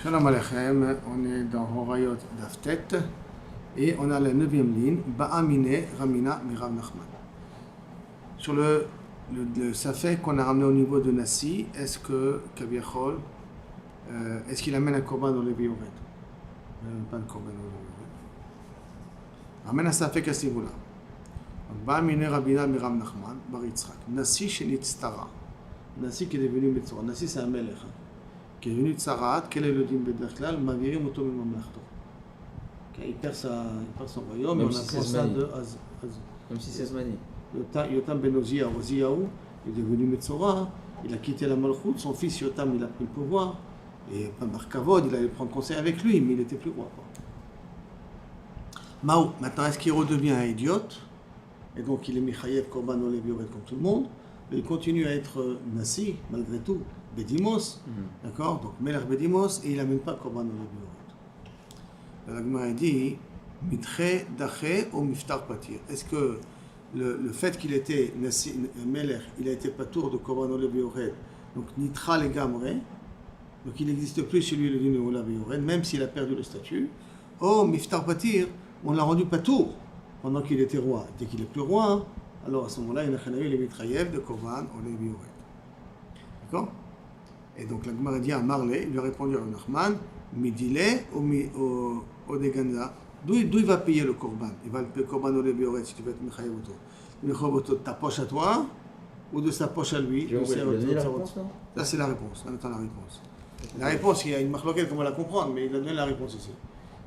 Shalom Aleichem, on est dans Horayot Daftet et on a la 9e ligne, Ba'amine Ramina Mirav Nachman. Sur le safek qu'on a ramené au niveau de Nassi, est-ce que Kaviachol, est-ce qu'il amène un korban dans le Bioret? Il n'amène pas un korban dans le Bioret. Ramène un safek à ce niveau-là. Ba'amine Ramina Mirav Nachman, Bar Yitzhak. Nassi Shenitztara. Nassi qui est devenu Metzora. Nassi c'est un melech. Qui est venu de Sarat, quel est le din Bederklal, Mavirim Otom Mamlachto. Il perd son royaume, et on apprend ça de Az. Comme si c'est Zmani. Yotam ben Oziyahu, il est devenu Metzora, il a quitté la Malchut, son fils Yotam, il a pris le pouvoir, et par Kavod, il allait prendre conseil avec lui, mais il n'était plus roi. Mao, maintenant, est-ce qu'il redevient un idiote? Et donc il est Michayev Korban Olev Yored comme tout le monde, mais il continue à être Nassi, malgré tout. Bedimos, d'accord? Donc, Melech Bedimos, et il n'amène pas Korban Olev Yored. La Gemara dit, Mitre Daché ou Miftar Patir. Est-ce que le fait qu'il était Melech, il a été patour de Korban Olev Yored, donc Nitra le Gamre, donc il n'existe plus chez lui le din Olev Yored, même s'il a perdu le statut, ou Miftar Patir, on l'a rendu patour pendant qu'il était roi. Dès qu'il n'est plus roi, alors à ce moment-là, il y a les Mitrayev de Korban Olev Yored. D'accord? Et donc la Gemara dit à Marley, il lui a répondu à Nachman, Midile ou Odeganza. D'où il va payer le korban? Il va le payer korban au Lebioret si tu veux être Mechayev Oto. Mechayev Oto de ta poche à toi ou de sa poche à lui? Ça c'est la réponse. On attend la réponse. La réponse, il y a une marloquette qu'on va la comprendre, mais il a donné la réponse ici.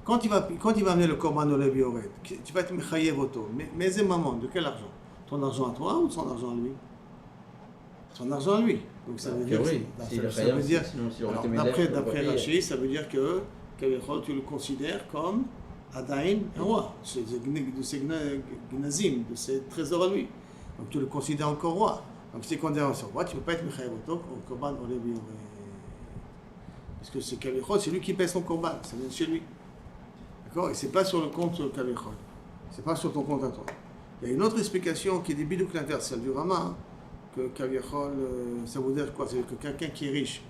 Quand il va amener le korban au Lebioret, tu vas être Mechayev Oto. Mais maman, de quel argent? Ton argent à toi ou son argent à lui? Son argent à lui. Donc ça veut dire d'après Rashi, ça veut dire que tu le considères comme Adain, un roi, de ses gnazim, de ses trésors à lui. Donc tu le considères encore roi. Donc si tu considères encore roi, tu ne peux pas être Mechayev Oto au korban Olev Yored. Parce que c'est Kavichol, c'est lui qui paie son korban, ça vient de chez lui. D'accord? Et c'est pas sur le compte Kavichol. C'est pas sur ton compte à toi. Il y a une autre explication qui est des bidouks l'inverse, celle du Rama. Que Kaviachol, ça veut dire quoi? C'est que quelqu'un qui est riche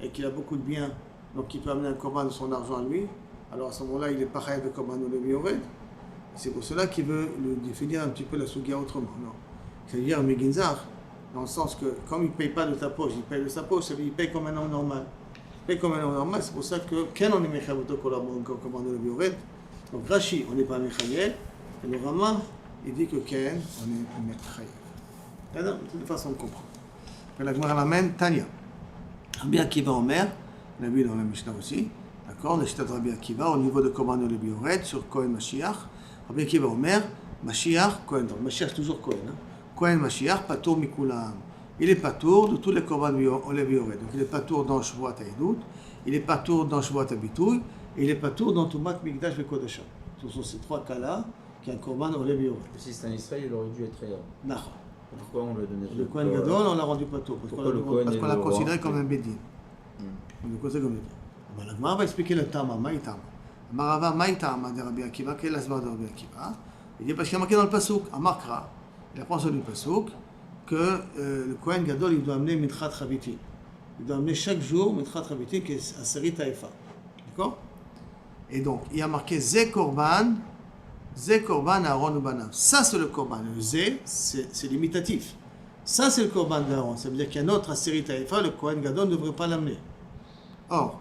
et qui a beaucoup de biens, donc qui peut amener un korban de son argent à lui, alors à ce moment-là, il est pareil de korban Olev Yored. C'est pour cela qu'il veut le définir un petit peu la sugia autrement. Non. C'est-à-dire Meginzar, dans le sens que comme il ne paye pas de ta poche, il paye de sa poche, il paye comme un homme normal. Il paye comme un homme normal, c'est pour ça que quand on est Mechayev Oto korban Olev Yored, donc Rashi, on n'est pas Mechayev, et le Rama, il dit que Ken, on est Mechayev. C'est une façon de comprendre. La Gemara l'amène, Tanya. Rabbi Akiva Omer, on l'a vu dans la Mishnah aussi, d'accord, le Shitat Rabbi Akiva, au niveau de Korban Olev Yored, sur Kohen Mashiach. Rabbi Akiva Omer, Mashiach, Kohen, donc Mashiach c'est toujours Kohen. Kohen Mashiach, Patour Mikulam. Il est patour de tous les Korban Olev Yored. Donc il est patour dans Shvuat Haïdout, il est patour dans Shvuat Habitoui, et il est patour dans Tumat Mikdash Vekodesha. Ce sont ces trois cas-là qui ont un Korban Olev Yored. Si c'est un Israël, il aurait dû être ailleurs. Non. Pourquoi on le donnait? Le Kohen Gadol, on l'a rendu patour. Parce qu'on l'a considéré comme un Bédin. On l'a considéré comme un Bédin. La Gemara va expliquer le Tama, Maïtama. Marava Maïtama de Rabbi Akiva, quel est l'asbar de Rabbi Akiva? Il dit parce qu'il y a marqué dans le Passouk, à Makra, il apprend sur le Passouk, que le Kohen Gadol, il doit amener Mitrat Chavitin. Il doit amener chaque jour Mitrat Chavitin, qui est Aseri Taïfa. D'accord? Et donc, il y a marqué Ze Korban Aaron Ubanav. Ça, c'est le korban. Le Zé, c'est limitatif. Ça, c'est le korban d'Aaron. Ça veut dire qu'il y a un autre Aseri Taïfa, le Kohen Gadol ne devrait pas l'amener. Or,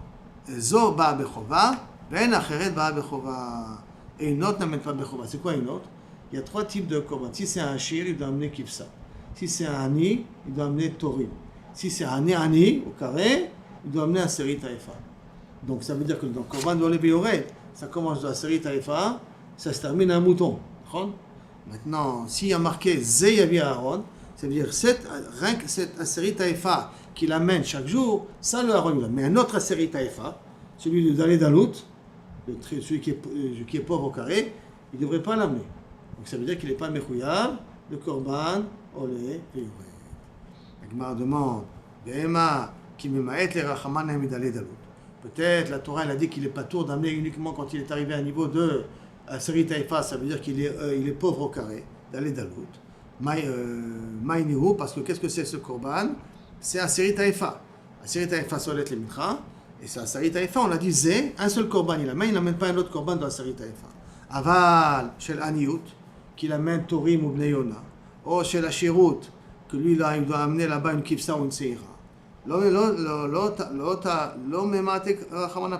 Zo Ba'a Bechova, Ben Acheret Ba'a Bechova. Et une autre n'amène pas Bechova. C'est quoi une autre? Il y a trois types de korban. Si c'est un Hachir, il doit amener Kifsa. Si c'est un Ani, il doit amener Torim. Si c'est un Ani, au carré, il doit amener un Aseri Taïfa. Donc, ça veut dire que dans le korban d'Olev Yored, ça commence de Aseri Taïfa, ça se termine à un mouton. Maintenant, s'il y a marqué Ze Yavi Aaron, ça veut dire cette Aseri Taïfa qu'il amène chaque jour, ça le Aaron. Mais un autre Aseri Taïfa, celui de Dalé Dalout, celui qui est pauvre au carré, il ne devrait pas l'amener. Donc ça veut dire qu'il n'est pas Mechouyav, le Korban, Olev Yored. La Gemara demande, Behema qui me ma'et les Rachaman et Dalé Dalout. Peut-être la Torah elle a dit qu'il n'est pas tour d'amener uniquement quand il est arrivé à un niveau de Aseri Taïfa, ça veut dire qu'il est pauvre au carré, d'aller Dalout. Maïnihu, parce que qu'est-ce que c'est ce korban? C'est Aseri Taïfa. Aseri Taïfa solet le mitra, Et c'est Asarit Haïfa, on a dit Zé, un seul korban, il n'amène pas un autre korban dans Asarit Haïfa. Aval, chez l'Aniout, qu'il amène Torim ou Bnei Yona. Ou chez la Shirut, que lui, là, il doit amener là-bas une Kifsa ou une Seira. L'homme,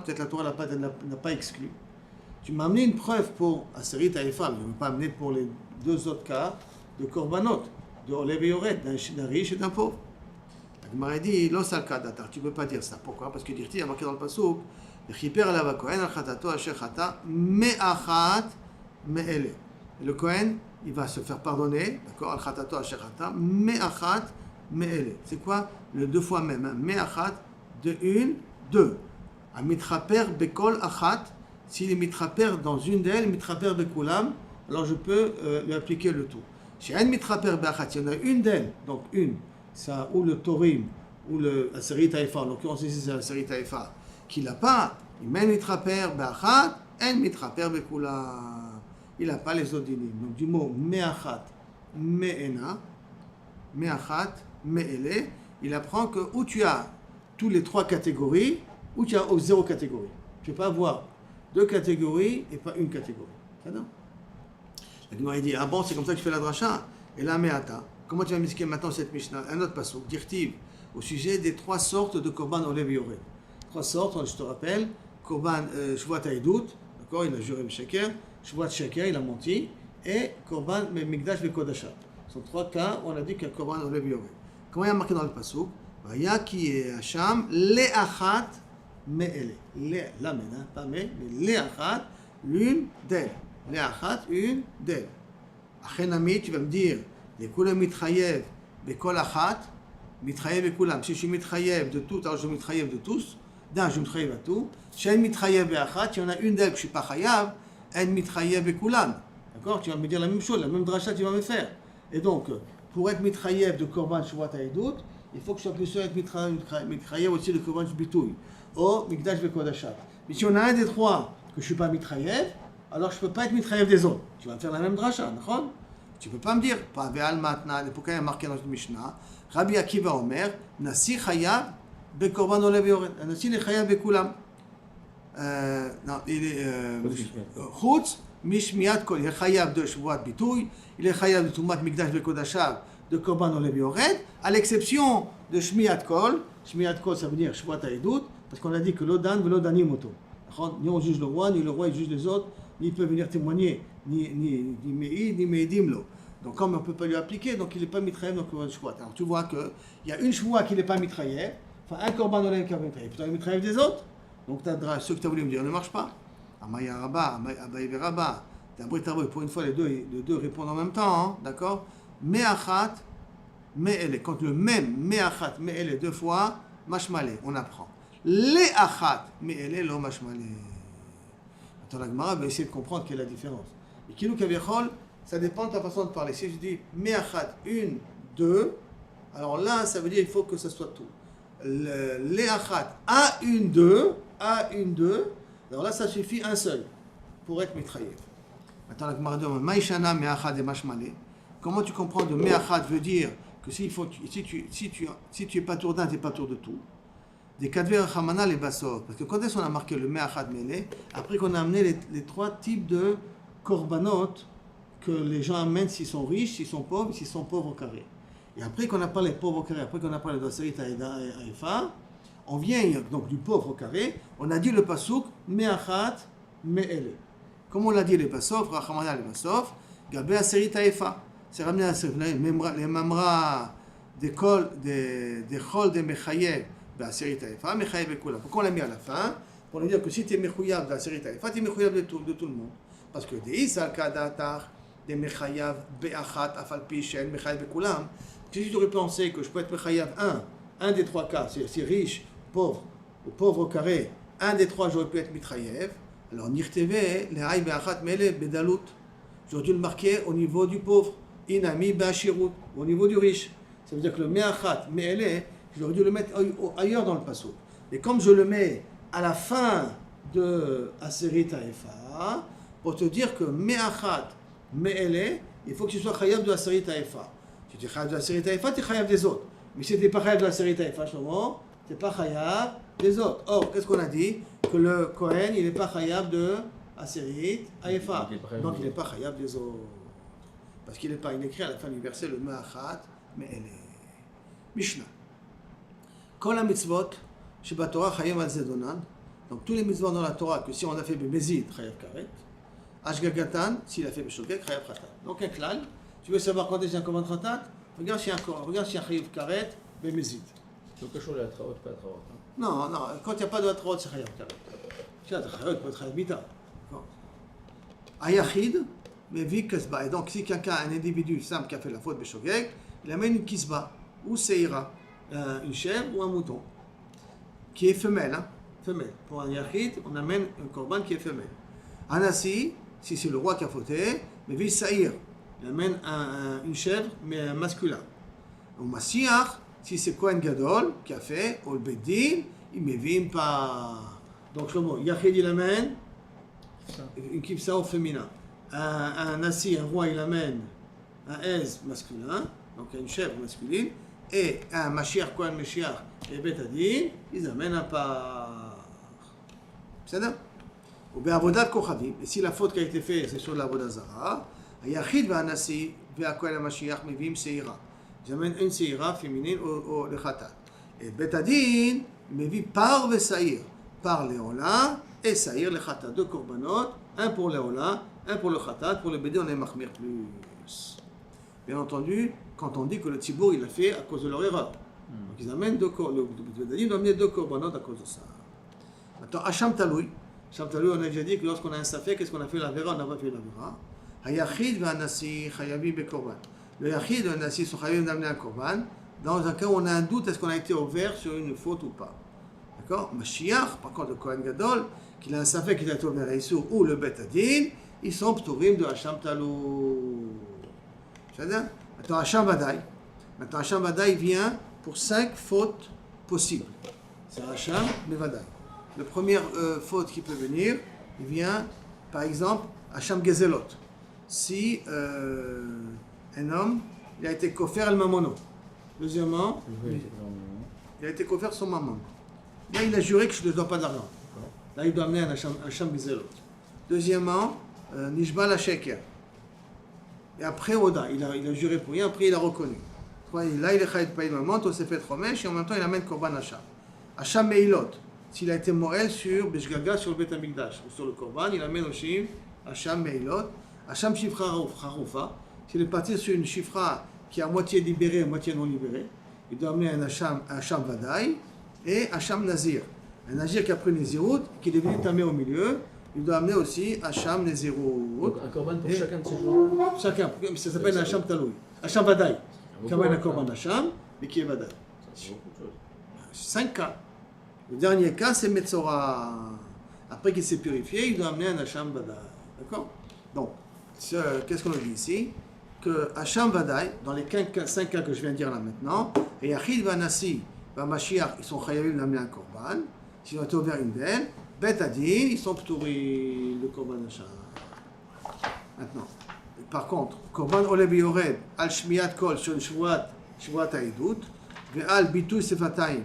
peut-être la Torah n'a pas exclu. Tu m'as amené une preuve pour Asarit Haïfa, mais je ne vais pas amener pour les deux autres cas de korbanot, de Olev et Yored, d'un riche et d'un pauvre. La Gemara dit, tu ne peux pas dire ça. Pourquoi? Parce que Dirti a marqué dans le pasuk, le Kohen, il va se faire pardonner, d'accord? Al-Khatato Asher Chata, Me'achat Me'ele. C'est quoi? Le deux fois même. Hein? Me'achat, de une, deux. A mitraper bekol achat, s'il est mitraper dans une d'elles, mitraper bekulam, alors je peux lui appliquer le tout. Chez un mitraper be'achat, il y en a une d'elles, donc une, ça, ou le Torim, ou le Asarit Haïfa, en l'occurrence ici c'est Asarit Haïfa, qui l'a pas, il met mitraper be'achat, un mitraper bekulam. Il n'a pas les autres dinim. Donc du mot me'achat, me'ena, me'achat, me'ele, il apprend que où tu as tous les trois catégories, ou tu as zéro catégorie. Tu ne peux pas avoir deux catégories et pas une catégorie. C'est ça? La Gemara dit, ah bon, c'est comme ça que tu fais la dracha? Et là, me'ata. Comment tu vas m'expliquer maintenant cette Mishnah? Un autre passage, dirtiv, au sujet des trois sortes de korban olev et yored. Trois sortes, je te rappelle, korban shvuat haïdout, d'accord, il a juré le sheker, Shvuat Sheker, il a menti, et Korban Mikdash Vekodasha. Ce sont trois cas où on a dit qu'il y a Korban Olev Yored. Comment il y a marqué dans le pasuk? Vaya ki Hacham le'achat me'ele. La mena, pas mais le'achat, l'une d'elles. Le'achat, une d'elles. Achenami, tu vas me dire, les kulam mitchayev bekol achat, mitchayev bekulam. Si je suis mitchayev de tout, alors je suis mitchayev de tous. D'un, je suis mitchayev à tout. Shen mitchayev be'achat, il y en a une d'elles que je ne suis pas chayav. En mitrayev et kulam. D'accord? Tu vas me dire la même chose, la même dracha tu vas me faire. Et donc, pour être mitrayev de korban shvuat haïdout, il faut que je puisse être mitrayev aussi de korban shbitouy. Ou mikdash vekodashat. Mais si on a un des trois que je ne suis pas mitrayev, alors je ne peux pas être mitrayev des autres. Tu vas me faire la même dracha, d'accord? Tu ne peux pas me dire, pas ve'al matna, pourquoi il y a marqué dans le Mishnah, Rabbi Akiva Omer, nasi chayav be korban olev yored. Nasi le chayav be kulam. Non, il est Chutz, Mishmiat Kol, il est chayav de Shvuat Bitoui, il est chayav de Tumat Mikdash Vekodashav de Korban Olev Yored, à l'exception de Shmiat Kol. Shmiat Kol, ça veut dire Shvuat Haïdout, parce qu'on a dit que l'Odan veut l'Odanim Moto. Ni on juge le roi, ni le roi il juge les autres, ni il peut venir témoigner, ni Meïd, ni Meïdim lo. Donc comme on ne peut pas lui appliquer, donc il n'est pas mitrayev dans Korban Shvuat. Alors tu vois qu'il y a une Shvuat qui n'est pas mitrayev, enfin un Korban Olev qui est mitrayev, peut-être mitrayev des autres. Donc, ce que tu as voulu me dire ne marche pas. Amaya Rabba, Abaye Rabba, pour une fois, les deux répondent en même temps, hein, d'accord? Me'achat, me'ele. Quand le même me'achat, me'ele deux fois, mashmale, on apprend. Le'achat, me'ele, lo mashmale. Attends, la Gemara va essayer de comprendre quelle est la différence. Et Kilou Kavichol, ça dépend de ta façon de parler. Si je dis me'achat, une, deux, alors là, ça veut dire qu'il faut que ce soit tout. Le'achat, a une, deux, alors là ça suffit un seul pour être mitrayev. Maintenant la Gemara dit Maïshana me'achad et mashmale. Comment tu comprends de me'achad veut dire que si tu es pas tour d'un, tu n'es pas tour de tout. Des kadver chamana les bassor. Parce que quand est-ce qu'on a marqué le me'achad mele, après qu'on a amené les trois types de korbanot que les gens amènent s'ils sont riches, s'ils sont pauvres au carré. Et après qu'on a parlé pauvre au carré, après qu'on a parlé de Asarit Haïfa, on vient donc du pauvre au carré, on a dit le pasuk me'achat me'ele. Comme on l'a dit les basof, rachamana les basof, gabé Asarit Haïfa. C'est ramené à les mamra des chol de mechayev b'Asarit Haïfa, mechayev bekula. Pourquoi on l'a mis à la fin? Pour nous dire que si tu es mechayav d'Asarit Haïfa, tu es mechayav de tout le monde. Parce que des isal kadatar, des mechayav be'achat afalpi shen mechayev bekulam. Si tu aurais pensé que je peux être mechayav un des trois cas, c'est riche, pauvre ou pauvre au carré, un des trois j'aurais pu être mitrayev, alors nirteve le haï be'achat mele bedalut. J'aurais dû le marquer au niveau du pauvre, inami be'ashirut, au niveau du riche. Ça veut dire que le me'achat me'ele, j'aurais dû le mettre ailleurs dans le pasuk. Et comme je le mets à la fin de Asarit Haïfa, pour te dire que me'achat me'ele, il faut que tu sois chayav de Asarit Haïfa. Si tu es chayav de Asarit Haïfa, tu es chayav des autres. Mais si tu n'es pas chayav de Asarit Haïfa, tu n'es pas chayav des autres. Or, qu'est-ce qu'on a dit? Que le Kohen, il n'est pas khayab de Asérit, Aïfa. Donc, il n'est pas khayab des autres. Parce qu'il n'est pas, il écrit à la fin du verset le Ma'achat, mais elle est Mishnah. Kol ha-mitzvot, sheba Torah chayim al zedonan. Donc, tous les mitzvot dans la Torah, que si on a fait Bemezid, chayav karet. Ashgagatan, s'il a fait Beshogeg, chayav khatat. Donc, un klal. Tu veux savoir quand est-ce un commande khatat? Regarde s'il y a un chayav karet, Bemezid. Donc, le show, il a traot, pas traot. Non, quand il n'y a pas de traot, c'est chayav karet. Si il y a traot, peut être chayav mita. Ayachid, mais vi kasba. Et donc, si quelqu'un, un individu simple qui a fait la faute Beshogeg, il amène une kisba, ou seira, une chèvre ou un mouton, qui est femelle. Hein, femelle. Pour un yachid, on amène un korban qui est femelle. Anassi, si c'est le roi qui a fauté, mais vi saïr, il amène une chèvre, mais un masculin. Ou Masiach, si c'est Kohen Gadol qui a fait, ou le Beddin, il ne m'évime pas. Donc, Shlomo, yachid, il amène une kipsa au féminin. Un Nassi, un roi, il amène un Ez masculin, donc une chèvre masculine, et un Mashiach, Kohen Mashiach et Betadin, ils amènent un par. C'est ça? Ou bien Avodat Kochavim, et si la faute qui a été faite, c'est sur l'Avodat Zara, Yachid va Nassi, va Kohen Mashiach, Mevim Seira. Ils amènent une Seira féminine au Khatat. Et Betadin, Mevi par Vesaïr, par Léola, et Saïr le Khatat. Deux korbanot, un pour Léola, un pour le Khatat, pour le Bédé, on est Mahmir plus. Bien entendu, quand on dit que le Tzibour, il l'a fait à cause de leur erreur. Donc ils amènent deux korbanot, ils ont amené deux korbanot à cause de ça. Maintenant, Hacham Taloui. Hacham Taloui, on a déjà dit que lorsqu'on a un safek, qu'est-ce qu'on a fait la vera? On n'a pas fait la vera. Hayachid va Nassi, Chayavi be korban. Le Yachid et le Nassi sont Chayavim d'amener un korban. Dans un cas où on a un doute, est-ce qu'on a été ouvert sur une faute ou pas? D'accord? Mashiach, par contre, le Kohen Gadol, qu'il a un safek qui a été ouvert à Issou ou le Bet Adin, ils sont pturim de Hacham Talou. C'est-à-dire, maintenant Hacham Vadaï. Maintenant Hacham Vadaï vient pour 5 fautes possibles. C'est Hacham Vadaï. La première faute qui peut venir, il vient, par exemple, Hacham Gezelot. Si un homme, il a été kofer al mamono. Deuxièmement, il a été kofer son maman. Là, il a juré que je ne dois pas d'argent. Là, il doit amener un Hacham Gezelot. Deuxièmement, Nishba la Sheker. Et après, Oda, il a juré pour rien, après il a reconnu. Là, il est Chaïd Païd Maman, Tosefet Romesh, et en même temps, il amène Korban Hacham. Hacham Meilot, s'il a été morel sur Beshgaga, sur le Bet Amikdash, ou sur le Korban, il amène aussi Hacham Meilot. Hacham Shifra Haroufa, s'il est parti sur une Shifra qui est à moitié libérée, à moitié non libérée, il doit amener un Hacham Vadaï et Hacham Nazir. Un Nazir qui a pris Nézirut, qui est devenu tamé au milieu, il doit amener aussi Hacham Nézirut. Donc un korban pour chacun de ces jours. Chacun, ça s'appelle Hacham Taloui. Hacham Vadaï. Qui amène un korban Hacham, mais qui est Vadaï. C'est beaucoup de choses. 5 cas. Le dernier cas, c'est Metzora. Après qu'il s'est purifié, il doit amener un Hacham Vadaï. D'accord? Donc, qu'est-ce qu'on a dit ici? Que Hacham Vadaï, dans les 5 cas que je viens de dire là maintenant, et Yachid Vanassi, Mashiach, ils sont Chayavim d'amener un korban. S'ils ont été ouverts une d'elles, Bet Adin, ils sont ptouris le korban Hacham. Maintenant, par contre, korban Olev Yored, Al Shmiyat Kol, sur une Shvuat Haïdout, Ve'al Bitoui Sefatayim,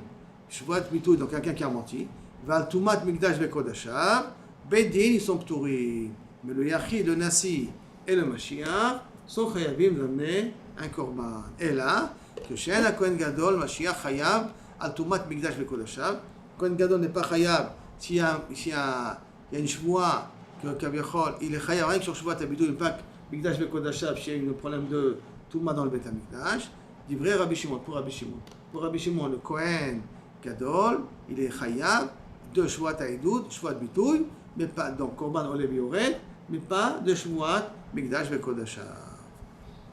Shvuat Bitoui, donc quelqu'un qui a menti, Ve'al Tumat Mikdash Vekodashav, Bedin, ils sont ptouris. Mais le Yachid, le Nassi et le Mashiach sont Chayavim d'amener un korban. Et là, que chez un Kohen Gadol, Mashiach Chayav, Al Tumat Mikdash Vekodashav, Kohen Gadol n'est pas Chayav s'il y a une Shvuat, que Kaviachol, il est Chayav rien que sur Shvuat Habidoui, il n'y a pas Mikdash Vekodashav, s'il y a un problème de Touma dans le Bet HaMikdash, dit vrai Rabbi Shimon, pour Rabbi Shimon. Pour Rabbi Shimon, le Kohen Gadol, il est Chayav de Shvuat Haïdout, Shvuat Bitoui, mais pas, donc Korban Olev Yored, mais pas de Shvuat Mikdash Vekodashav.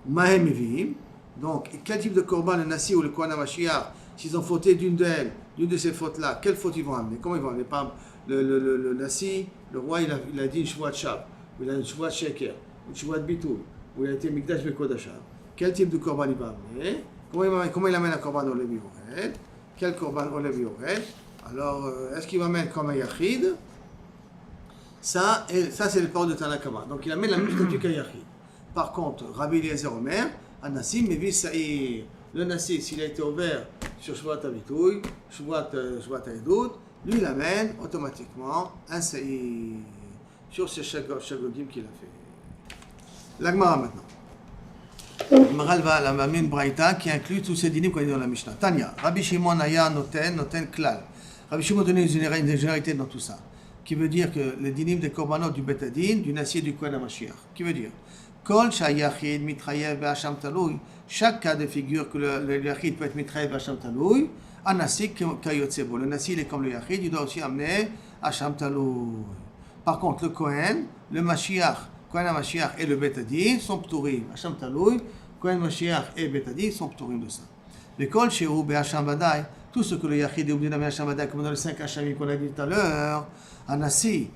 Mahem Mevim, donc quel type de Korban le Nassi ou le Kohen HaMashiach, s'ils ont fauté d'une de ces fautes-là, quelle faute ils vont amener? Comment ils vont amener? Par le Nassi, le roi, il a dit une Shvuat Shav, ou il a une Shvuat Sheker, une Shvuat Bitoui, ou il a été Mikdash Vekodashav. Quel type de Korban il va amener? Comment il amène un Korban Olev Yored? Quel Korban Olev Yored? Alors, est-ce qu'il va mettre comme un Yachid? Ça c'est le parole de Tanakama. Donc, il amène la même statut qu'un Yachid. Par contre, Rabbi Eliezer Omer, un Nassi, mais vis Saïr. Le Nassi, s'il a été ouvert sur Shvuat Habitoui, Shvuat Haïdout, lui il amène automatiquement un saïd sur ces shagogim qu'il a fait. L'Agmara maintenant. L'Agmara va amener une braïta qui inclut tous ces dinim qu'on dit dans la Mishnah. Tanya, Rabbi Shimon aya noten klal. Rabbi Shimon donnait une généralité dans tout ça, qui veut dire que les dinim des korbanot du betadin, du nasi et du kohen HaMashiach, qui veut dire kol shayachid mitrayev ve'asham taloui, chaque cas de figure que le yachid peut être mitrayev ve'asham taloui, un nasi kayotsebo. Le nasi il est comme le yachid, il doit aussi amener asham taloui. Par contre, le kohen, le Mashiach, Kohen HaMashiach et le betadin sont pturim. Asham taloui, Kohen Mashiach et betadin sont pturim de ça. Le kol shehu be'asham vadai, tout ce que le Yachid est obligé d'amener Hacham Vadai, comme dans les 5 Hachamim qu'on a dit tout à l'heure, Anassi,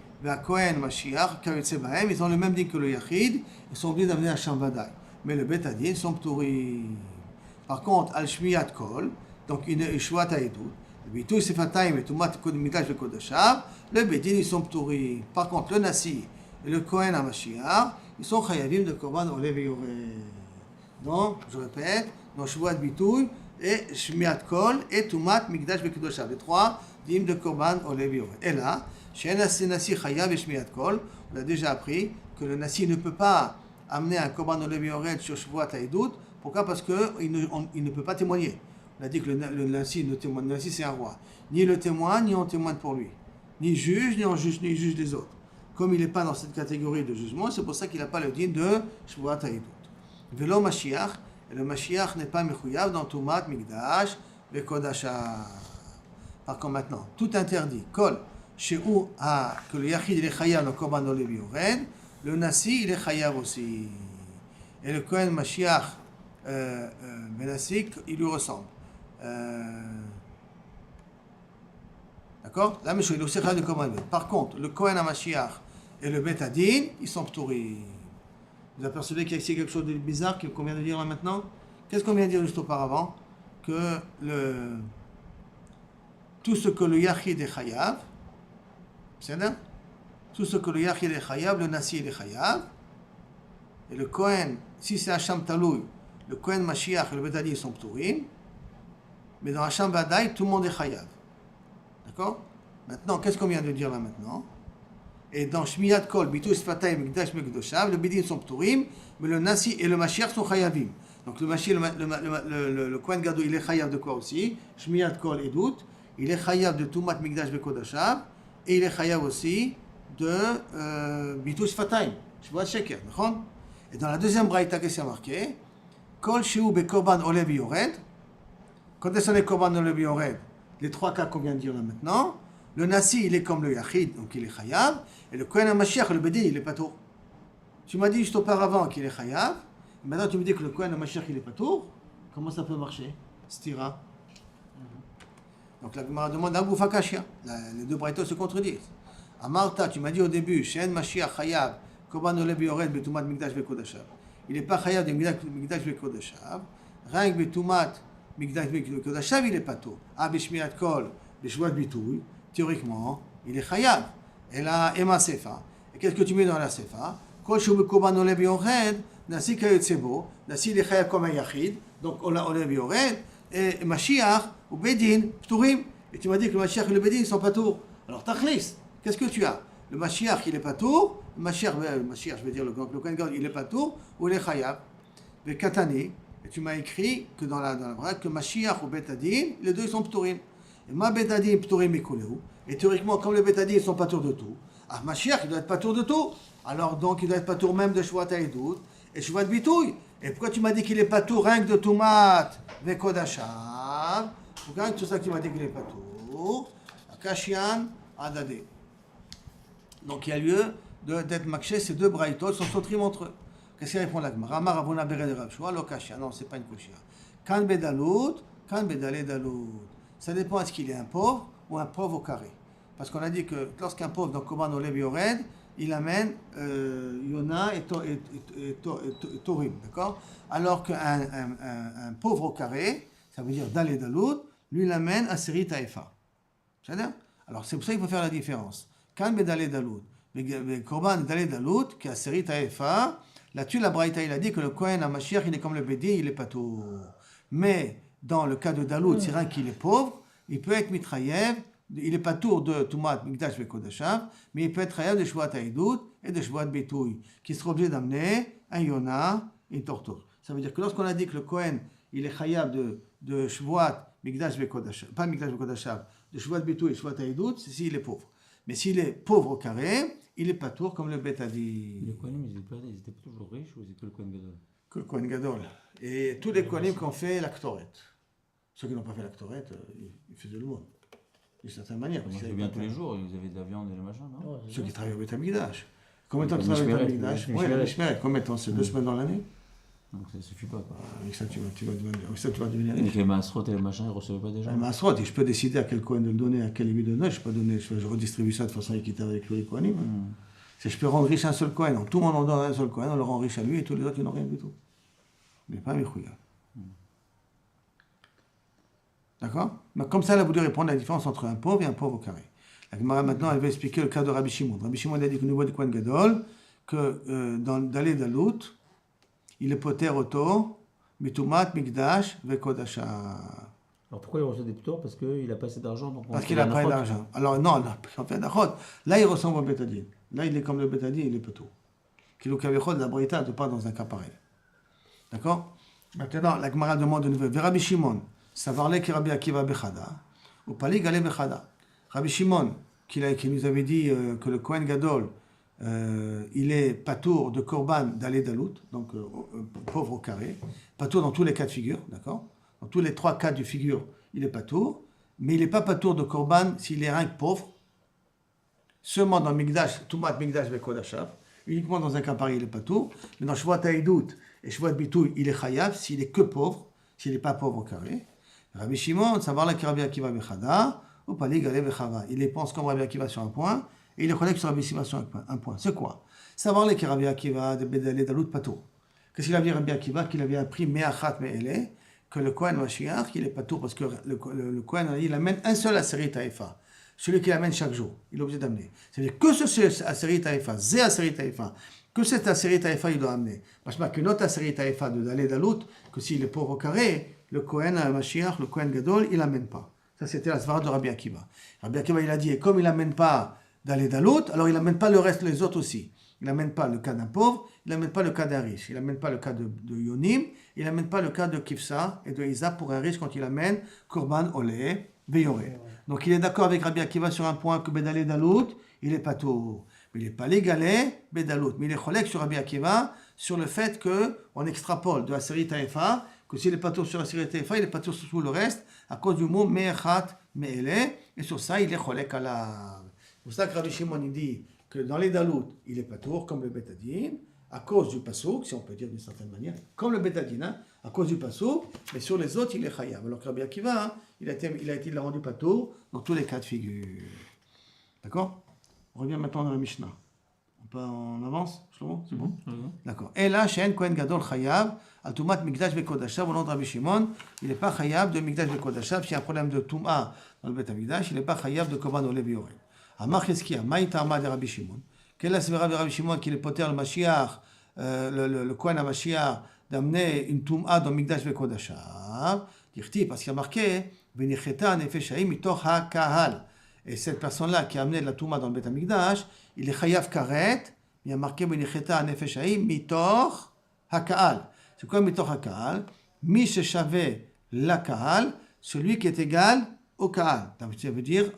Kohen, Mashiach, Kavetse Bahem, ils ont le même dit que le Yachid, ils sont obligés d'amener Hacham Vadai. Mais le Betadin sont pturim. Par contre, Al Shmiyat Kol, donc une Shvat Haïdut, le Bitou Sefataim et Tumat Midash ve Kodashav, le Bedin ils sont pturim. Par contre, le Nassi et le Kohen HaMashiach, ils sont Chayavim de Korban Olev et Yored. Donc, je répète, dans Shvat Bitou, et Shmiat Kol et Tumat Mikdash Bekudoshav. Les 3 dîmes de Korban Olev Yored. Et là, chez Nasi Chayav et Shmiat Kol, on a déjà appris que le Nasi ne peut pas amener un Korban Olev Yored sur Shvuat Haïdut. Pourquoi? Parce qu'il ne peut pas témoigner. On a dit que le Nasi ne témoigne. Le Nasi c'est un roi. Ni le témoigne, ni on témoigne pour lui. Ni juge, ni on juge, ni juge les autres. Comme il n'est pas dans cette catégorie de jugement, c'est pour ça qu'il n'a pas le dîme de Shvuat Haïdut. Velo Mashiach. Et le Mashiach n'est pas mechuyav dans Tumat, Mikdash, ve Kodashav. Par contre maintenant, tout interdit. Kol, chez où que le Yachid il est chayav dans Korban Olev Yored, le Nasi il est chayav aussi. Et le Kohen Mashiach, Benassi, il lui ressemble. D'accord? Là, il est aussi chayav de Korban Olev. Par contre, le Kohen HaMashiach et le Betadin, ils sont pturim. Vous apercevez qu'il y a ici quelque chose de bizarre qu'on vient de dire là maintenant? Qu'est-ce qu'on vient de dire juste auparavant? Que tout ce que le Yachid est chayav, c'est ça? Tout ce que le Yachid est chayav, le Nasi est chayav, et le Kohen, si c'est Hacham Taloui, le Kohen Mashiach et le Betadin sont pturim, mais dans Hacham Vadai, tout le monde est chayav. D'accord? Maintenant, qu'est-ce qu'on vient de dire là maintenant? Et dans Shmiyat Kol, Bitou Sfatay, Mikdash Bekudoshav, le Bedin sont pturim, mais le Nasi et le Mashiach sont chayavim. Donc le Mashiach, le Kohen Gadol, il est chayav de quoi aussi? Shmiyat Kol et Dout, il est chayav de Tumat Mikdash Bekudoshav, et il est chayav aussi de Bitou Sfatay, Shvuat Sheker, d'accord? Et dans la deuxième braïta qui s'est marqué, Kol Sheu Bekorban Olev Yored, quand est-ce qu'on est Korban Olev Yored? Les 3 cas qu'on vient de dire là maintenant. Le Nasi, il est comme le Yachid, donc il est chayav. Et le Kohen HaMashiach, le Bedin, il est patour. Tu m'as dit juste auparavant qu'il est chayav. Maintenant, tu me dis que le Kohen HaMashiach, il est patour. Comment ça peut marcher? Stira. Donc la Gemara demande un boufakashia. Les deux braïtos se contredisent. Amarta, tu m'as dit au début, Shen Mashiach chayav, Korban Olev Yored, Betumat Mikdash Bekodashav. Il n'est pas chayav de Mikdash Bekodashav. Rien que Betumat Mikdash Bekodashav, il est patour. Ah, Beshmiat Kol, Beshvuat Bitouy. Théoriquement, il est chayav. Et là, Ema Sefa. Et qu'est-ce que tu mets dans la Sefa? Kol Sheu Bekorban Olev Yored, Nasi Kayotsebo, Nasi il est chayav comme un Yachid, donc Olev Yored, et Mashiach ou Bedin, pturim. Et tu m'as dit que le Mashiach et le Bedin ne sont pas tours. Alors, Tachlis, qu'est-ce que tu as? Le Mashiach, il n'est pas tour. Le Mashiach, je veux dire, le Kohen Gadol, il n'est pas tour, ou il est chayav. Le Katani, et tu m'as écrit que dans la braque, que Mashiach ou Betadin, les deux sont pturim. Et ma Betadin pturim mikuleu. Et théoriquement, comme les Betadin ne sont pas tours de tout, ah, Mashiach, il doit être pas tour de tout. Alors donc, il doit être pas tour même de Shvuat Haïdut et Shvuat Bitouy. Et pourquoi tu m'as dit qu'il n'est pas tour rien que de Tumat Vekodashav? Pourquoi tout ça que tu m'as dit qu'il n'est pas tour? Akashian Adadé. Donc il y a lieu d'être makché, ces deux braïtos sont sotrim entre eux. Qu'est-ce qu'il répond la Gemara? Amar Ravuna Bered Rav Shua, lo Kashian. Non, c'est pas une koshia. Kan Bedalut, Kan Bedale Dalut. Ça dépend est-ce qu'il est un pauvre ou un pauvre au carré. Parce qu'on a dit que lorsqu'un pauvre dans Korban Olev Yored, il amène Yona et Torim, d'accord? Alors qu'un pauvre au carré, ça veut dire Dalé Dalut, lui il amène à Seri Taïfa. C'est-à-dire? Alors c'est pour ça qu'il faut faire la différence. Kan Bedale Dalut, mais Korban Dalé Dalut, qui a Seri Taïfa, là-dessus la Braïta il a dit que le Kohen HaMashiach il est comme le Bedin, il est pas tout. Mais dans le cas de Dalut, c'est rien qu'il est pauvre, il peut être mitrayev il n'est pas tour de Tumat Mikdash Vekodashav, mais il peut être chayav de Shvuat Haïdout et de Shvuat Betouy, qui sera obligé d'amener un Yona et une tortouse. Ça veut dire que lorsqu'on a dit que le Kohen, il est chayav de Shvuat Mikdash Vekodashav, pas Mikdash Vekodashav, de Shvuat Betouy et Shvuat Haïdout, c'est s'il est pauvre. Mais s'il est pauvre au carré, il n'est pas tour comme le Bet a dit. Les Kohanim, ils étaient pas toujours riches ou c'était que le Kohen Gadol? Que le Kohen Gadol. Et tous les Kohanim qui ont fait l'actoret. Ceux qui n'ont pas fait l'actoret, ils faisaient le monde. D'une certaine manière. Ils mangeaient bien tous les jours, ils avaient de la viande et le machin, non? Ceux qui travaillent au Bet Amikdash. Combien de temps tu travailles au Bet Amikdash? Oui, la Mishmeret. Combien de temps? C'est 2 semaines dans l'année? Donc ça ne suffit pas, quoi. Avec ça, tu vas devenir Et riche. les Maasrot et le machin, ils ne recevaient pas déjà? Le Maasrot, je peux décider à quel Kohen de le donner, à quel Lévi de le donner. Je redistribue ça de façon équitable avec tous les Kohanim. Je peux rendre riche un seul Kohen. Donc, tout le monde en donne un seul Kohen, on le rend riche à lui et tous les autres, ils n'ont rien du tout. Il n'est pas Michouya. D'accord? Mais comme ça, elle a voulu répondre à la différence entre un pauvre et un pauvre au carré. La Gemara maintenant, elle va expliquer le cas de Rabbi Shimon. Rabbi Shimon a dit qu'au niveau du Kohen Gadol, que d'aller Dalut, il est poter auto, mitumat, mikdash, vekodasha. Alors pourquoi il reçoit des ptours? Parce qu'il n'a pas assez d'argent. Parce qu'il n'a pas d'argent. Alors non, en fait, là il ressemble au bétadine. Là il est comme le bétadine, il est poteau. Kilo kavechot, la brita ne pas dans un cas pareil. D'accord? Maintenant, la Gemara demande de nouveau. Rabbi Shimon, savarle ki Rabbi Akiva bechada, ou pali gale bechada. Rabbi Shimon, qui nous avait dit que le Kohen Gadol, il est patour de Korban d'aller Dalut, donc pauvre au carré, patour dans tous les cas de figure, d'accord? Dans tous les 3 cas de figure, il est patour, mais il n'est pas patour de Korban s'il est rien que pauvre, seulement dans Mikdash, Tumat Mikdash Vekodashav, uniquement dans un cas pareil, il est patour, mais dans Shvuat Haïdout et Shvuat Betouy, il est chayav s'il est que pauvre, s'il n'est pas pauvre au carré. Rabbi Shimon, savoir la Rabbi Akiva Bechada, ou Pali Gale Bechava. Il les pense comme Rabbi Akiva sur un point, et il est connecté sur Rabbi Shimon sur un point. C'est quoi? Savoir les Rabbi Akiva de Bedale Dalut Pato. Qu'est-ce qu'il a dit Rabbi Akiva? Qu'il avait appris Me'achat Me'ele, que le Kohen Mashiach, qu'il est Pato, parce que le Kohen, il amène un seul Aseri Taïfa. Celui qui l'amène chaque jour, il est obligé d'amener. C'est-à-dire que ce Aseri Taïfa, Zé Aseri Taïfa, que cet Aseri Taïfa, il doit amener. Parce qu'une autre Aseri Taïfa de d'aller Dalut, que s'il est pauvre au carré, le Kohen Mashiach, le Kohen Gadol, il l'amène pas. Ça, c'était la svara de Rabbi Akiva. Rabbi Akiva, il a dit, et comme il n'amène pas d'aller Dalut, alors il n'amène pas le reste, les autres aussi. Il n'amène pas le cas d'un pauvre, il n'amène pas le cas d'un riche, il n'amène pas le cas de Yonim, il n'amène pas le cas de Kifsa et de Isa pour un riche quand il amène Korban Olé, Beyoré. Donc il est d'accord avec Rabbi Akiva sur un point que Bedalé Dalut, il n'est pas tout. Mais il n'est pas légalé, Bedalut. Mais il est cholek sur Rabbi Akiva sur le fait qu'on extrapole de la série Taïfa, que s'il n'est pas tout sur la série Taïfa, il n'est pas tout sur tout le reste, à cause du mot Me'echat Me'ele, et sur ça il est cholek à la. C'est pour ça que Rabbi Shimon il dit que dans les Dalut, il est pas tour, comme le Betadine, à cause du Passouk, si on peut dire d'une certaine manière, comme le Betadine, hein, à cause du Passouk, mais sur les autres, il est chayav. Alors que Rabbi Akiva, hein, il a rendu pas tour dans tous les cas de figure. D'accord? On revient maintenant dans la Mishnah. On avance, Shlomo? C'est bon? D'accord. Et là, She'en Kohen Gadol chayav, al Tumat Mikdash Vekodashav, au nom de Rabbi Shimon, il n'est pas chayav de Mikdash Vekodashav. S'il y a un problème de Touma dans le Bet Amikdash, il n'est pas chayav de Korban Olé Beyoré. Amar Cheskia, Maïta Amad de Rabbi Shimon. Quelle est la sévère de Rabbi Shimon qui est le poter le Mashiach, le Kohen à Mashiach, d'amener une Touma dans Mikdash Vekodashav? Dirti, parce qu'il y a marqué, Venicheta Nefeshaim mitoch ha-kahal. Et cette personne-là qui a amené de la Touma dans le Bet Amikdash, il est chayav karet, il y a marqué Venicheta Nefeshaim mitoch ha-kahal. C'est quoi mitoch ha-kahal? Mi sheshave la kahal, celui qui est égal au kahal. Ça veut dire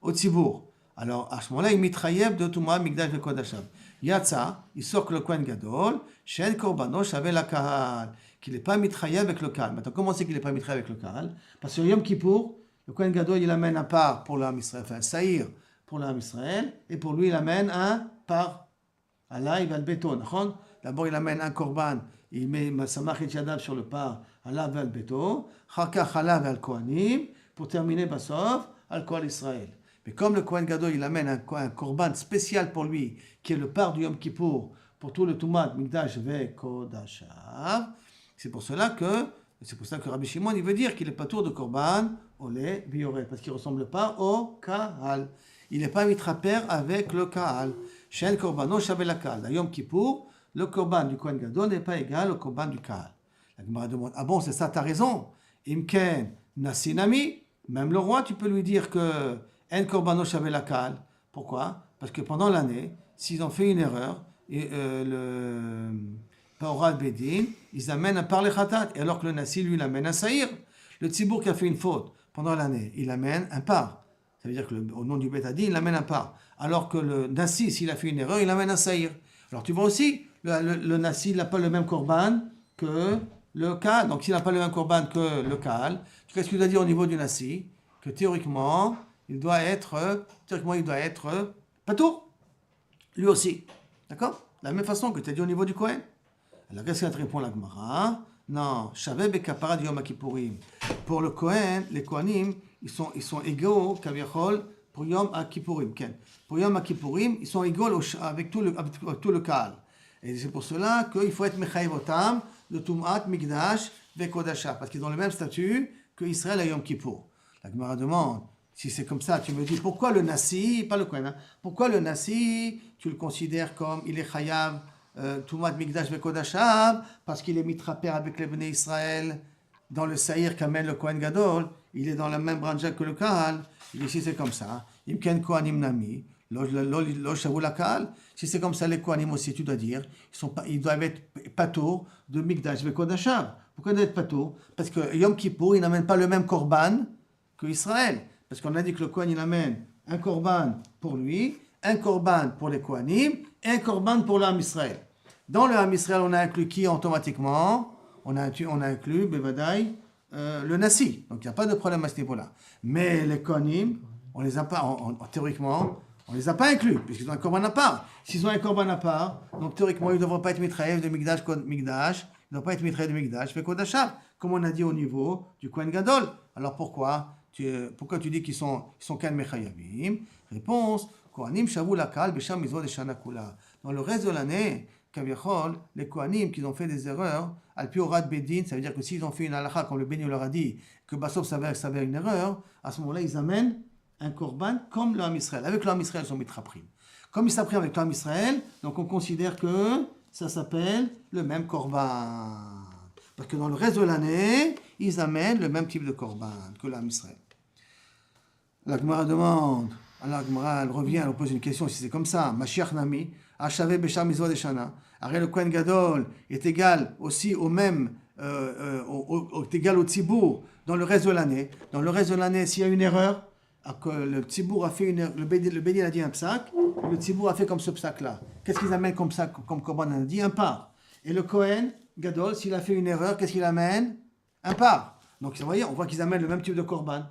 au tzibour. Alors, à ce moment-là, il mitrayev de Touma, Mikdash Vekodashav. Yatsa, il sort que le Kohen Gadol, Shen Korbano, Shavé la Kahal, qu'il n'est pas mitrayev avec le Kahal. Maintenant, comment c'est qu'il n'est pas mitrayev avec le Kahal? Parce que Yom Kippour, le Kohen Gadol, il amène un part pour l'âme Israël, enfin un saïr pour l'âme Israël, et pour lui, il amène un part. Allah, il va le béton. D'abord, il amène un Korban, il met Samach et Yadav sur le part, Allah va le béton, Chaka Chala va le Kohanim, pour terminer, Basov, al Kohen Israël. Mais comme le Kohen Gadol, il amène un korban spécial pour lui, qui est le part du Yom Kippour, pour tout le Tumat, Mikdash Vekodashav, c'est pour ça que Rabbi Shimon, il veut dire qu'il n'est pas tour de korban, olé, bioré, parce qu'il ne ressemble pas au Kahal. Il n'est pas mitraper avec le Kahal. Shen Korbano Shavé la Kahal. Dans Yom Kippour, le korban du Kohen Gadol n'est pas égal au korban du Kahal. La Gemara demande, ah bon, c'est ça, t'as raison. Imken, Nasinami, même le roi, tu peux lui dire que En korbano shavel akal. Pourquoi? Parce que pendant l'année, s'ils ont fait une erreur, Paorat Bedin, ils amènent un par les khatat. Et alors que le Nassi, lui, il amène un saïr. Le tzibour qui a fait une faute pendant l'année, il amène un par. Ça veut dire qu'au nom du Betadin, il amène un par. Alors que le Nassi, s'il a fait une erreur, il amène un saïr. Alors tu vois aussi, le Nassi, il n'a pas le même korban que le Kaal. Donc s'il n'a pas le même korban que le Kaal, qu'est-ce qu'il doit dire au niveau du Nassi? Que théoriquement, il doit être patour. Lui aussi. D'accord? De la même façon que tu as dit au niveau du Kohen. Alors qu'est-ce qu'elle te répond la Gemara? Non, Shaveh bekapara de Yom Kippourim. Pour le Kohen, les Kohanim, ils sont égaux, Kaviachol, pour Yom Kippourim. Pour Yom Kippourim, ils sont égaux avec tout le Kaal. Et c'est pour cela qu'il faut être Mechaïv Otam, de Tum'at, Migdash, Vekodasha, parce qu'ils ont le même statut que Israël à Yom Kippour. La Gemara demande, si c'est comme ça, tu me dis, pourquoi le Nassi, pas le Kohen, hein, pourquoi le Nassi, tu le considères comme, il est Chayav, Tumat Migdash Vekodashav, parce qu'il est mitraper avec les Bnei Israël dans le Saïr qu'amène le Kohen Gadol, il est dans la même branche que le Kahal. Ici c'est comme ça. Imken Kohanim Nami, lo Shavul Kahal. Si c'est comme ça, les Kohanim aussi, tu dois dire, ils doivent être patour de Migdash Vekodashav. Pourquoi ils doivent être patour? Parce que Yom Kippour, il n'amène pas le même korban que Israël. Parce qu'on a dit que le Kohen, il amène un korban pour lui, un korban pour les Kohanim, et un korban pour l'âme Israël. Dans le Ham Israël, on a inclus qui automatiquement? On a inclus, Bevadaï, le Nassi. Donc il n'y a pas de problème à ce niveau-là. Mais les Kohanim, on les a pas, théoriquement, on les a pas inclus, puisqu'ils ont un korban à part. S'ils ont un korban à part, donc théoriquement, ils ne devraient pas être mitraïef de Migdash, ils ne devraient pas être mitraïef de Migdash, mais Kodashav, comme on a dit au niveau du Kohen Gadol. Alors pourquoi tu dis qu'ils sont kan mechayavim? Réponse, Kohanim shavu lakal b'sham mizvot shana kula. Dans le reste de l'année, Kaviachol, les Kohanim qui ont fait des erreurs, al-pi orat bedin, ça veut dire que s'ils ont fait une halakha, comme le Béni leur a dit, que Bassof savait une erreur, à ce moment-là, ils amènent un korban comme le Ham Israël. Avec le Ham Israël, ils sont mitraprim. Comme ils s'appriment avec le Ham Israël, donc on considère que ça s'appelle le même korban. Parce que dans le reste de l'année, ils amènent le même type de korban que le Ham Israël. La Gemara demande, alors la Gemara, elle revient, elle pose une question, si c'est comme ça, Mashiach Nami, Achavé Besham Mizvot Deshana. Arrête, le Kohen Gadol est égal aussi au même, est égal au Tzibour dans le reste de l'année. Dans le reste de l'année, s'il y a une erreur, que le Tzibour a fait une erreur, le Bédin a dit un psak, le Tzibour a fait comme ce psak-là. Qu'est-ce qu'ils amènent comme psak, comme Korban? On a dit un par. Et le Kohen Gadol, s'il a fait une erreur, qu'est-ce qu'il amène? Un par. Donc, vous voyez, on voit qu'ils amènent le même type de Korban.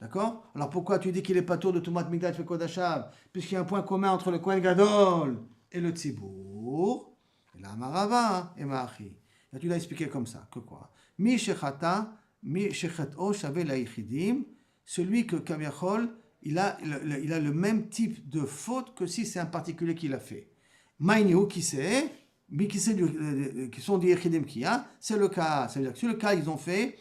D'accord? Alors pourquoi tu dis qu'il est pas tour de Tumat Migdash Vekodashav? Puisqu'il y a un point commun entre le Kohen Gadol et le Tzibour, et la Marava et Maachi. Là, tu l'as expliqué comme ça, que quoi? Mi shechata, mi shechat'o shave la'ichidim, celui que Kaviachol, il a le même type de faute que si c'est un particulier qui l'a fait. Maïniou, qui c'est? Mi qui c'est, qui sont des Yechidim qui a, c'est le cas. Ça veut dire que sur le cas, ils ont fait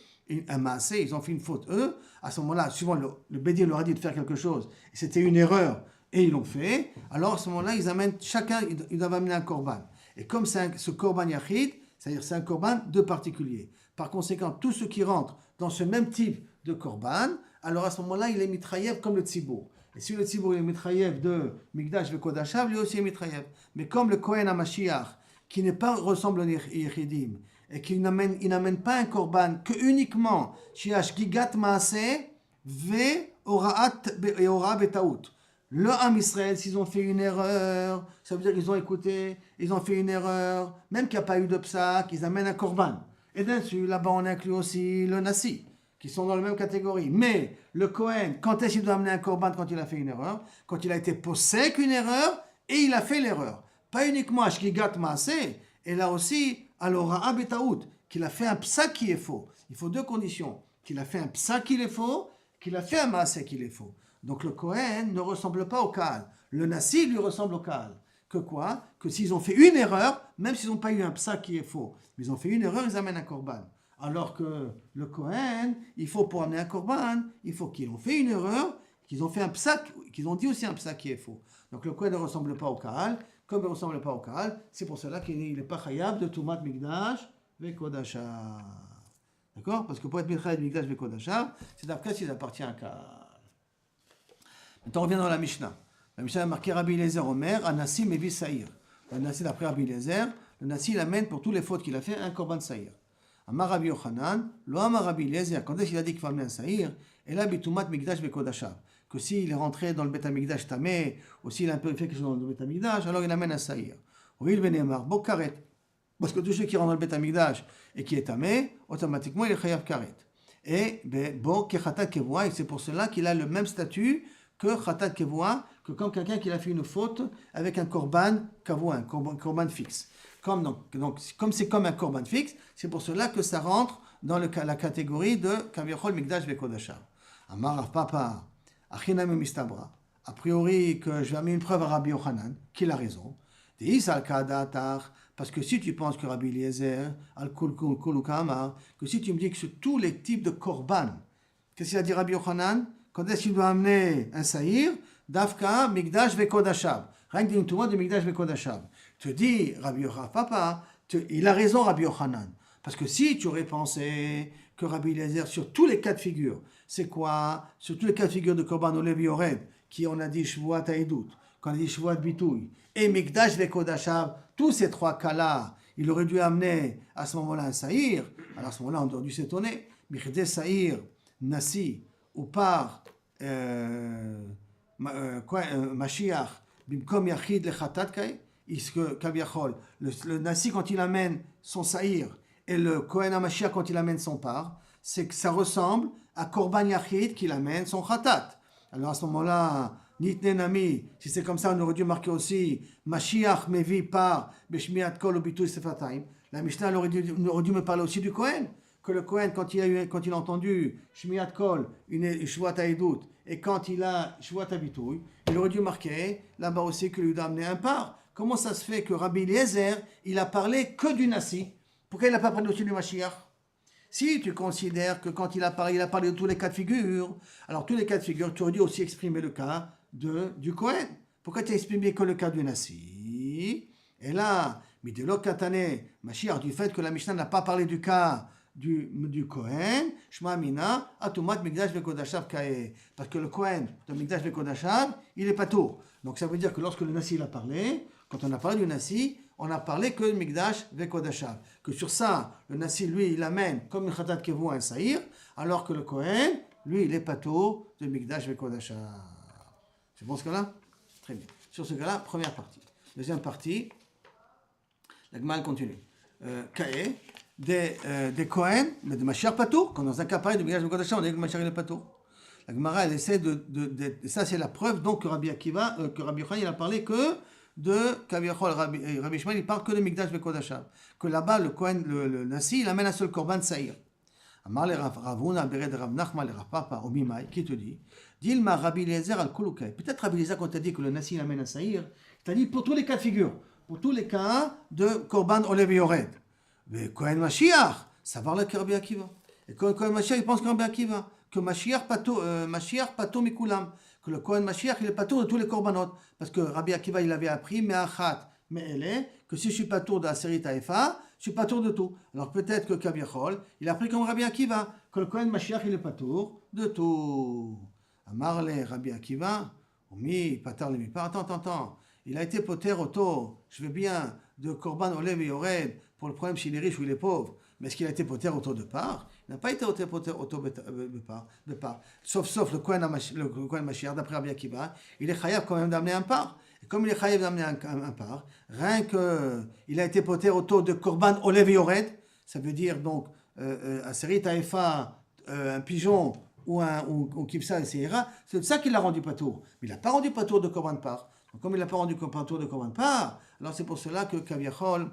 un maasé, ils ont fait une faute, eux, à ce moment-là, suivant le Bédin leur a dit de faire quelque chose, et c'était une erreur, et ils l'ont fait, alors à ce moment-là, ils amènent, chacun, ils doivent amener un korban. Et comme c'est ce korban yachid, c'est-à-dire c'est un korban de particulier. Par conséquent, tout ce qui rentre dans ce même type de korban, alors à ce moment-là, il est mitraïev comme le tzibour. Et si le tzibour est mitraïev de Migdash Vekodashav, lui aussi est mitraïev. Mais comme le Kohen HaMashiach, qui n'est pas ressemble aux Yechidim, et qu'il n'amène pas un korban que uniquement shiash gigat maaseh ve ora betaout. Le Ham Israël, s'ils ont fait une erreur, ça veut dire qu'ils ont écouté, ils ont fait une erreur, même qu'il n'y a pas eu de psak, ils amènent un korban. Et dessus, là-bas, on inclut aussi le Nassi, qui sont dans la même catégorie. Mais le Kohen, quand est-ce qu'il doit amener un korban quand il a fait une erreur? Quand il a été posé qu'une erreur et il a fait l'erreur. Pas uniquement à Shkigat Maaseh, et là aussi, alors à Abetaout, qu'il a fait un psak qui est faux. Il faut deux conditions. Qu'il a fait un psak qui est faux, qu'il a fait un Maaseh qui est faux. Donc le Kohen ne ressemble pas au Kaal. Le Nassi lui ressemble au Kaal. Que quoi? Que s'ils ont fait une erreur, même s'ils n'ont pas eu un psak qui est faux, mais ils ont fait une erreur, ils amènent un korban. Alors que le Kohen, il faut pour amener un korban, il faut qu'ils ont fait une erreur, qu'ils ont fait un psak, qu'ils ont dit aussi un psak qui est faux. Donc le Kohen ne ressemble pas au Kaal. Comme il ne ressemble pas au Kaal, c'est pour cela qu'il n'est pas chayav de Tumat Migdash Vekodashav. D'accord? Parce que pour être Migdash Vekodashav, c'est d'après s'il appartient à Kaal. Maintenant, on revient dans la Mishnah. La Mishnah a marqué Rabbi Eliezer Omer, Anassi Mevi Saïr. Le Nassi, d'après Rabbi Eliezer, le Nassi, il amène pour toutes les fautes qu'il a fait un korban Saïr. Amar Rabbi Yochanan, lo Amar Rabbi Eliezer, quand est-ce qu'il a dit qu'il faut amener un Saïr? Et là, Bitumat Mikdash Bekodashav. Que s'il est rentré dans le Bet Hamikdash Tamé, ou s'il a un peu fait quelque chose dans le Bet Hamikdash, alors il amène un Saïr. Ou il venemar, Bo Karet. Parce que tout ce qui rentre dans le Bet Hamikdash et qui est Tamé, automatiquement, il est Chayav Karet. Et Bo Kechatat Kevoa, et c'est pour cela qu'il a le même statut que Chatat Kevoa, que comme quelqu'un qui a fait une faute avec un korban Kavoa, un korban fixe. Comme c'est comme un korban fixe, c'est pour cela que ça rentre dans la catégorie de Kaviachol Mikdash Bekodashav. Amar Rav Papa, Achinam Mistabra. A priori, que je vais amener une preuve à Rabbi Yochanan, qu'il a raison. Parce que si tu penses que Rabbi Eliezer, que si tu me dis que sur tous les types de korban, qu'est-ce qu'il a dit Rabbi Yochanan? Quand est-ce qu'il doit amener un saïr? Dafka, Mikdash Vekodashav. Rien que d'une tournoi de Mikdash Vekodashav. Te dis, Rabbi Yochanan, papa, il a raison, Rabbi Yochanan. Parce que si tu aurais pensé que Rabbi Eliezer, sur tous les cas de figure, c'est quoi? Sur tous les cas de figure de Korban Olev Yored, qui on a dit Shvuat Haïdout, qu'on a dit Shvuat Bitouy, et Mikdash Vekodashav, tous ces trois cas-là, il aurait dû amener à ce moment-là un saïr. Alors à ce moment-là, on aurait dû s'étonner. Michde Saïr, Nasi, ou par Mashiach, Bimkom Yachid Lechatat Kai, le Nasi, quand il amène son saïr, et le Kohen HaMashiach, quand il amène son par, c'est que ça ressemble à Korban Yachid qu'il amène son Khatat. Alors à ce moment-là, Nitne Nami, si c'est comme ça, on aurait dû marquer aussi Mashiach Mevi par Beshmiat Kol Ubitui Sefatayim. La Mishnah aurait dû me parler aussi du Kohen. Que le Kohen, quand il a entendu Shmiat Kol, une Shvuat Haïdout, et quand il a Shvuat Habitouy, il aurait dû marquer là-bas aussi qu'il lui doit amener un par. Comment ça se fait que Rabbi Eliezer, il a parlé que du Nasi? Pourquoi il n'a pas parlé aussi du Mashiach? Si tu considères que quand il a parlé de tous les cas de figure, alors tous les cas de figure, tu aurais dû aussi exprimer le cas du Kohen. Pourquoi tu as exprimé que le cas du Nasi? Et là, Midelo Katane, Mashiach, du fait que la Mishnah n'a pas parlé du cas du Kohen, Shma Mina, Atumat Mikdash Vekodashav Kae. Parce que le Kohen de Mikdash Vekodashav, il est pas tout. Donc ça veut dire que lorsque le Nasi a parlé, quand on a parlé du Nasi, on a parlé que de Mikdash Vekodashav. Que sur ça, le Nasi, lui, il amène comme une Khatat Kevo un Saïr, alors que le Kohen, lui, il est pas tout de Mikdash Vekodashav. C'est bon ce cas-là? Très bien. Sur ce cas-là, première partie. Deuxième partie, la Gemara continue. Kae, des Kohen, mais de Mashiach Patour, quand dans un cas pareil de Mikdash Vekodashav, on dit que Mashiach est Patour. La Gemara, elle essaie ça c'est la preuve, donc que Rabbi Akiva, que Rabbi Yochanan, il a parlé que de Kaviachol, Rabbi Shmuel, il parle que de Mikdash Vekodashav. Que là-bas, le Kohen, le Nasi, il amène un seul korban Saïr. Amar le Ravuna, Bered Rav Nachman, le Rav Papa, Omimai, qui te dit, Dilma Rabbi Eliezer al Kulukai. Peut-être Rabbi Eliezer, quand tu as dit que le Nasi, il amène un Saïr, tu as dit pour tous les cas de figure, pour tous les cas de korban Olev Yored. Mais Kohen Mashiach, ça va le Rabbi Akiva. Et quand Kohen Mashiach, il pense que Rabbi Akiva, que Mashiach pato mikulam, que le Kohen Mashiach, il est pato de tous les korbanot. Parce que Rabbi Akiva, il avait appris, me'achat, me'ele, que si je suis pato de Aseri Taïfa, je suis pato de tout. Alors peut-être que Kaviachol, il a appris comme Rabbi Akiva, que le Kohen Mashiach, il est pato de tout. Amarle Rabbi Akiva, omi, patar le mi. Attends. Il a été poter auto, je veux bien, de Korban Olev et Yored, pour le problème s'il est riche ou il est pauvre. Mais est-ce qu'il a été poter auto de part? Il n'a pas été poter auto de part. Sauf le Kohen Mashiach, d'après Rabbi Akiva, il est chayav quand même d'amener un part. Et comme il est chayav d'amener un part, rien qu'il a été poter auto de Korban Olev et Yored, ça veut dire donc un série taïfa, un pigeon ou kipsa et seira, c'est de ça qu'il l'a rendu patour. Mais il n'a pas rendu patour de Korban part. Donc comme il n'a pas rendu patour de Korban part, alors c'est pour cela que Kaviachol,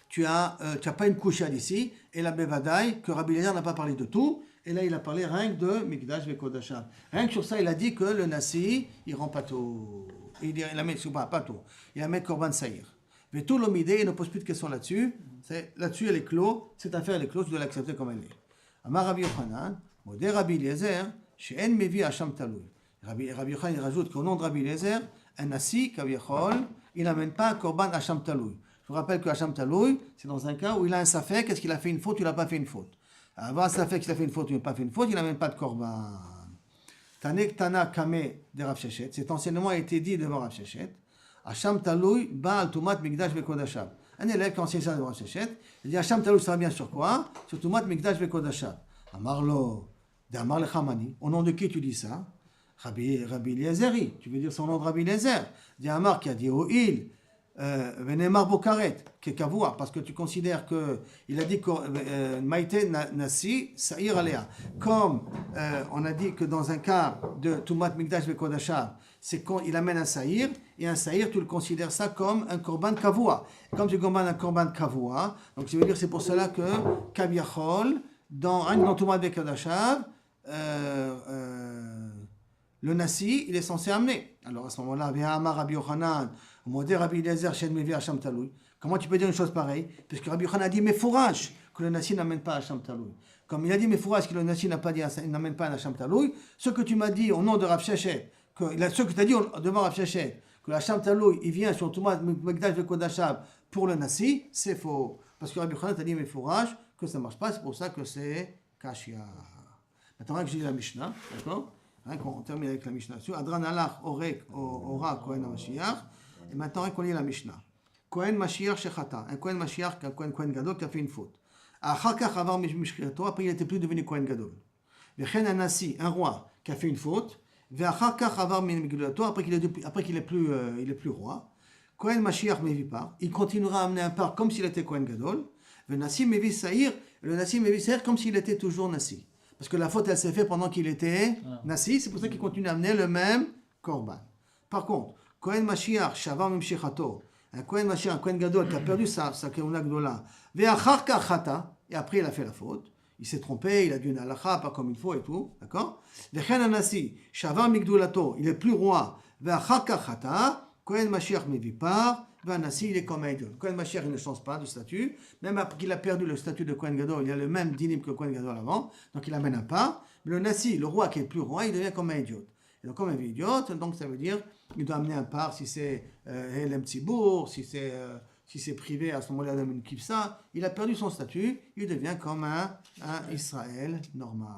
tu as pas une couche ici, et la Bevadaï, que Rabbi Eliezer n'a pas parlé de tout, et là il a parlé rien que de Mikdash Vekodashav. Rien que sur ça, il a dit que le Nasi, il rend pato. Il amène pato. Il amène Korban Saïr. Mais tout l'omidé, il ne pose plus de questions là-dessus. Là-dessus, elle est clos. Cette affaire, elle est close, tu dois l'accepter comme elle est. Amar Rabbi Yochanan, Modé Rabbi Eliezer, She'en Mevi Hasham Taloui. Rabbi Yochanan, il rajoute qu'au nom de Rabbi Eliezer, un Nasi, Kaviachol, il n'amène pas un Korban Hasham Taloui. Je vous rappelle que Hacham Taloui, c'est dans un cas où il a un safek, est-ce qu'il a fait une faute ou il n'a pas fait une faute. Avant un safek, qu'il a fait une faute ou il n'a pas fait une faute, il n'amène pas de korban. Tanek Tana Kame de Rav Sheshet, cet enseignement a été dit devant Rav Sheshet. Hacham Taloui Baal Tumat Mikdash Bekodashab. Un élève qui enseigne ça devant Rav Sheshet, il dit Hacham Taloui, ça revient sur quoi? Sur Tumat Mikdash Bekodashab. Amarlo, de Amar Lechamani. Au nom de qui tu dis ça? Rabbi Eliezeri. Tu veux dire son nom de Rabbi Eliezer. De Amar qui a dit O'il. Venemar Bokaret, Kekavua, parce que tu considères qu'il a dit que Maïté Nasi, Saïr Alea. Comme on a dit que dans un cas de Tumat Mikdash Bekodashab, c'est quand il amène un Saïr, et un Saïr, tu le considères ça comme un Korban Kavua. Comme tu commandes un Korban Kavua, donc je veux dire, c'est pour cela que Kaviachol, dans Tumat Bekodashab, le Nasi, il est censé amener. Alors à ce moment-là, Rabbi Yochanan, Rabbi Eliezer, Shen Mevi Hacham Taloui. Comment tu peux dire une chose pareille? Puisque Rabbi Yochanan a dit mais fourrage que le Nasi n'amène pas Hacham Taloui. Comme il a dit mais fourrage que le Nasi n'amène pas Hacham Taloui, ce que tu m'as dit au nom de Rav Sheshet, ce que tu as dit devant Rav Sheshet, que Hacham Taloui il vient sur Tumat Mikdash Bekodashab pour le Nasi, c'est faux. Parce que Rabbi Yochanan t'a dit mais fourrage que ça ne marche pas, c'est pour ça que c'est Kashia. Maintenant, je lis la Mishnah, d'accord? On termine avec la Mishnah. Adran Alach, Orek, Ora, Kohen Mashiach. Et maintenant, on lit la Mishnah. Kohen Mashiach Shechata. Un Kohen Mashiach, un Kohen Gadol qui a fait une faute. Achakach Avar Mishkirato. Après, il n'était plus devenu Kohen Gadol. Vechen Anasi, un roi qui a fait une faute. Veachakach Avar Mishkirato. Après qu'il est plus roi. Kohen Mashiach Mevipar. Il continuera à amener un part comme s'il était Kohen Gadol. Venasi Mevi Saïr. Le Nasi Mevi Saïr comme s'il était toujours Nasi. Parce que la faute, elle s'est faite pendant qu'il était Nasi, c'est pour ça qu'il continue à amener le même Korban. Par contre, Kohen Mashiach, Shavar Mimshechato, un Kohen Mashiach, un Kohen Gadol qui a perdu sa Keuna Gdola, Ve'achar Kachata, et après il a fait la faute, il s'est trompé, il a dit une halakha, pas comme il faut et tout, d'accord? Ve'chen Nasi, Shavar Migdolato, il est plus roi, Ve'achar Kachata, Kohen Mashiach Mevipar, Nasi, il est comme un idole. Kohen Mashiach, il ne change pas de statut. Même après qu'il a perdu le statut de Kohen Gadol, il a le même dinim que Kohen Gadol avant. Donc il amène un pas. Mais le Nasi, le roi qui est plus roi, il devient comme un idiote. Et donc comme un idiote, donc ça veut dire qu'il doit amener un part si c'est Helem Tzibour, si c'est privé, à ce moment-là, il donne une kipsa. Il a perdu son statut, il devient comme un Israël normal.